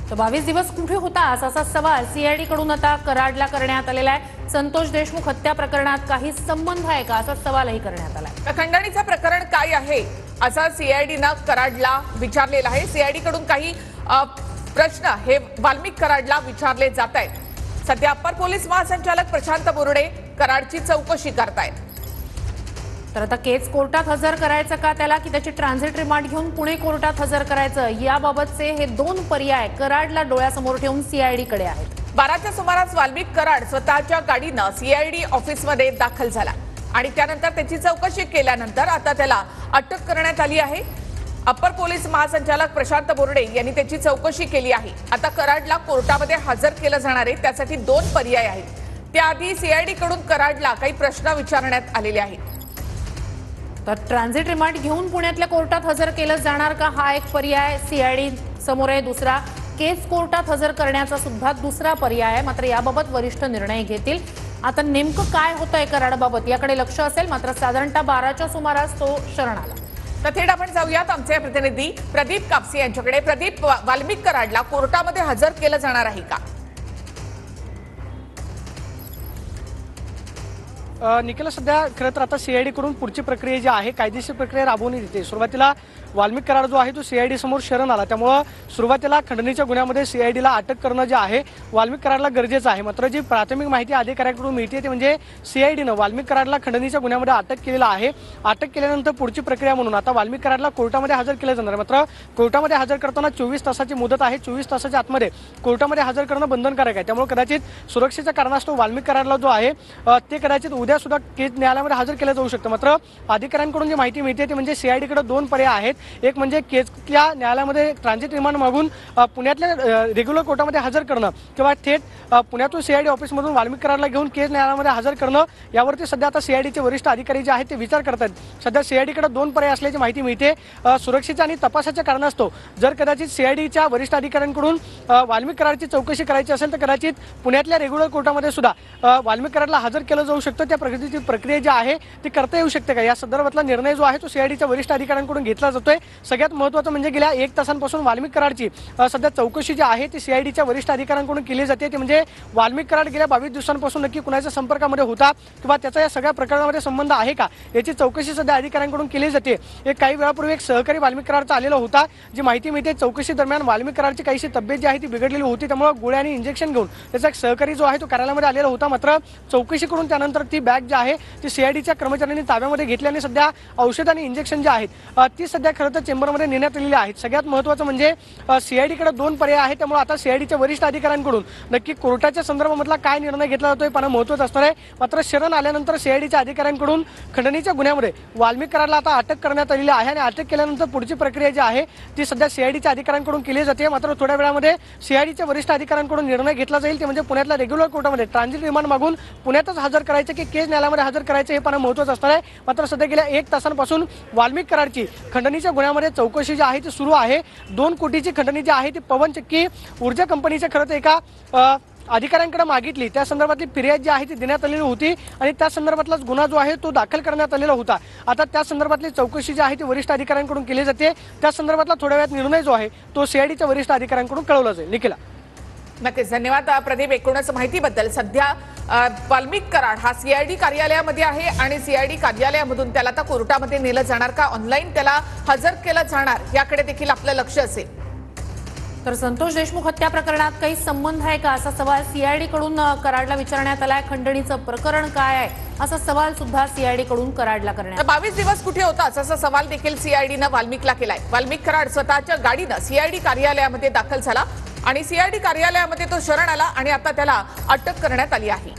तो 22 दिवस कुठे होतास असा सवाल सीआयडी कडून आता कराडला करण्यात आलेला आहे। संतोष देशमुख हत्या प्रकरणात काही संबंध आहे का असा सवालही करण्यात आलाय। खंडणीचं प्रकरण काय आहे असा सीआयडीनं कराडला विचारलेला आहे। सीआयडी कडून काही प्रश्न हे वाल्मिक कराडला विचारले जात आहेत। सध्या अप्पर पोलीस महासंचालक प्रशांत बोर्डे कराडची चौकशी करतायत। तर आता केस कोर्टात हजर करायचं का त्याला की त्याची ट्रान्झिट रिमांड घेऊन पुणे कोर्टात हजर करायचं याबाबतचे हे दोन पर्याय कराडला डोळ्यासमोर ठेवून सीआयडी कडे आहेत। 12च्या सुमारास वाल्मिक कराड स्वतःच्या गाडीनं सीआयडी ऑफिसमध्ये दाखल झाला आणि त्यानंतर त्याची चौकशी केल्यानंतर आता त्याला अटक करण्यात आली आहे। अप्पर पोलीस महासंचालक प्रशांत बोर्डे यांनी त्याची चौकशी केली आहे। आता कराडला कोर्टामध्ये हजर केलं जाणार आहे, त्यासाठी दोन पर्याय आहेत। त्याआधी सीआयडी कडून कराडला काही प्रश्न विचारण्यात आलेले आहेत। तर ट्रान्झिट रिमांड घेऊन पुण्यातल्या कोर्टात हजर केलं जाणार का हा एक पर्याय सीआयडी समोर आहे। दुसरा केस कोर्टात हजर करण्याचा सुद्धा दुसरा पर्याय आहे। मात्र याबाबत वरिष्ठ निर्णय घेतील। आता नेमकं काय होतंय कराडबाबत याकडे लक्ष असेल। मात्र साधारणतः 12च्या सुमारास तो शरण आला। तर थेट आपण जाऊयात आमचे प्रतिनिधी प्रदीप कापसे यांच्याकडे। प्रदीप, वाल्मिक कराडला कोर्टामध्ये हजर केलं जाणार आहे का? निखिल, सध्या खरं तर आता सीआयडी कडून पुढची प्रक्रिया जी आहे कायदेशीर प्रक्रिया राबवण्यात येते। सुरुवातीला वाल्मिक कराड जो आहे तो सीआयडी समोर शरण आला, त्यामुळे सुरुवातीला खंडणीच्या गुन्ह्यामध्ये सीआयडीला अटक करणं जे आहे वाल्मिक कराडला गरजेचं आहे। मात्र जी प्राथमिक माहिती अधिकाऱ्याकडून मिळते ते म्हणजे सीआयडीनं वाल्मिक कराडला खंडणीच्या गुन्ह्यामध्ये अटक केलेला आहे। अटक केल्यानंतर पुढची प्रक्रिया म्हणून आता वाल्मिक कराडला कोर्टामध्ये हजर केलं जाणार आहे। मात्र कोर्टामध्ये हजर करताना 24 तासाची मुदत आहे। 24 तासाच्या आतमध्ये कोर्टामध्ये हजर करणं बंधनकारक आहे। त्यामुळे कदाचित सुरक्षेच्या कारणास्तव वाल्मिक कराडला जो आहे ते कदाचित उद्या सुद्धा केस न्यायालयामध्ये हजर केलं जाऊ शकतं। मात्र अधिकाऱ्यांकडून जी माहिती मिळते ती म्हणजे सीआयडीकडे दोन पर्याय आहेत। एक म्हणजे केसच्या न्यायालयामध्ये ट्रान्झिट रिमांड मागून पुण्यातल्या रेग्युलर कोर्टामध्ये हजर करणं किंवा थेट पुण्यातून सीआयडी ऑफिसमधून वाल्मिक कराडला घेऊन केस न्यायालयामध्ये हजर करणं, यावरती सध्या आता सीआयडीचे वरिष्ठ अधिकारी जे आहेत ते विचार करतात। सध्या सीआयडीकडे दोन पर्याय असल्याची माहिती मिळते। सुरक्षेच्या आणि तपासाच्या कारणास्तव जर कदाचित सीआयडीच्या वरिष्ठ अधिकाऱ्यांकडून वाल्मिक कराडची चौकशी करायची असेल तर कदाचित पुण्यातल्या रेग्युलर कोर्टामध्ये सुद्धा वाल्मिक कराडला हजर केलं जाऊ शकतं। त्या प्रक्रिया जी आहे ती करता येऊ शकते का या संदर्भातला निर्णय जो आहे तो सीआयडीच्या वरिष्ठ अधिकाऱ्यांकडून घेतला जातोय। सगळ्यात महत्त्वाचं म्हणजे गेल्या 1 तासांपासून वाल्मिक कराडची सध्या चौकशी जी आहे ती सीआयडीच्या वरिष्ठ अधिकाऱ्यांकडून केली जाते। ते म्हणजे वाल्मिक कराड गेल्या 22 दिवसांपासून नक्की कुणाच्या संपर्कामध्ये होता किंवा त्याचा या सगळ्या प्रकरणामध्ये संबंध आहे का याची चौकशी सध्या अधिकाऱ्यांकडून केली जाते। एक काही वेळापूर्वी एक सहकारी वाल्मिक कराडचा आलेला होता। जी माहिती मिळते चौकशी दरम्यान वाल्मिक कराडची काहीशी तब्येत जी आहे ती बिघडलेली होती, त्यामुळे गोळ्या आणि इंजेक्शन घेऊन त्याचा एक सहकारी जो आहे तो कार्यालयामध्ये आलेला होता। मात्र चौकशी करून त्यानंतर ती बॅग जी आहे ती सीआयडीच्या कर्मचाऱ्यांनी ताब्यामध्ये घेतली आणि सध्या औषध आणि इंजेक्शन जे आहेत ती सध्या खरं तर चेंबरमध्ये नेण्यात आलेली आहेत। सगळ्यात महत्त्वाचं म्हणजे सीआयडीकडे दोन पर्याय आहेत। त्यामुळे आता सीआयडीच्या वरिष्ठ अधिकाऱ्यांकडून नक्की कोर्टाच्या संदर्भामधला काय निर्णय घेतला जातोय पाहणं महत्त्वाचं असणार आहे। मात्र शरण आल्यानंतर सीआयडीच्या अधिकाऱ्यांकडून खंडणीच्या गुन्ह्यामध्ये वाल्मिक कराडला आता अटक करण्यात आलेली आहे आणि अटक केल्यानंतर पुढची प्रक्रिया जी आहे ती सध्या सीआयडीच्या अधिकाऱ्यांकडून केली जाते। मात्र थोड्या वेळामध्ये सीआयडीच्या वरिष्ठ अधिकाऱ्यांकडून निर्णय घेतला जाईल, ते म्हणजे पुण्यातल्या रेग्युलर कोर्टामध्ये ट्रान्झिट रिमांड मागून पुण्यातच हजर करायचं की केस न्यायालयामध्ये हजर करायचं हे पाहणं महत्त्वाचं असणार आहे। मात्र सध्या गेल्या 1 तासांपासून वाल्मिक कराडची खंडणीच्या गुन्ह्यामध्ये चौकशी जी आहे ती सुरू आहे। 2 कोटीची खंडणी जी आहे ती पवन चक्की ऊर्जा कंपनीच्या खरं तर एका अधिकाऱ्यांकडे मागितली, त्या संदर्भातली फिर्याद जी आहे ती देण्यात आलेली होती आणि त्या संदर्भातलाच गुन्हा जो आहे तो दाखल करण्यात आलेला होता। आता त्या संदर्भातली चौकशी जी आहे ती वरिष्ठ अधिकाऱ्यांकडून केली जाते। त्या संदर्भातला थोड्या वेळात निर्णय जो आहे तो सीआयडीच्या वरिष्ठ अधिकाऱ्यांकडून कळवला जाईल। निखिला, नक्कीच धन्यवाद प्रदीप एकूणच माहितीबद्दल। सध्या वाल्मिक कराड हा सीआयडी कार्यालयामध्ये आहे आणि सीआयडी कार्यालयामधून त्याला आता कोर्टामध्ये नेलं जाणार का ऑनलाईन त्याला हजर केलं जाणार याकडे देखील आपलं लक्ष असेल। तर संतोष देशमुख हत्या प्रकरणात काही संबंध आहे का असा सवाल सीआयडी कडून कराडला विचारण्यात आलाय। खंडणीचं प्रकरण काय आहे असा सवाल सुद्धा सीआयडी कडून कराडला करण्यात। 22 दिवस कुठे होतास असा सवाल देखील सीआयडीनं वाल्मिकला केलाय। वाल्मिक कराड स्वतःच्या गाडीनं सीआयडी कार्यालयामध्ये दाखल झाला आणि सीआयडी कार्यालयामध्ये तो शरण आला आणि आता त्याला अटक करण्यात आली आहे।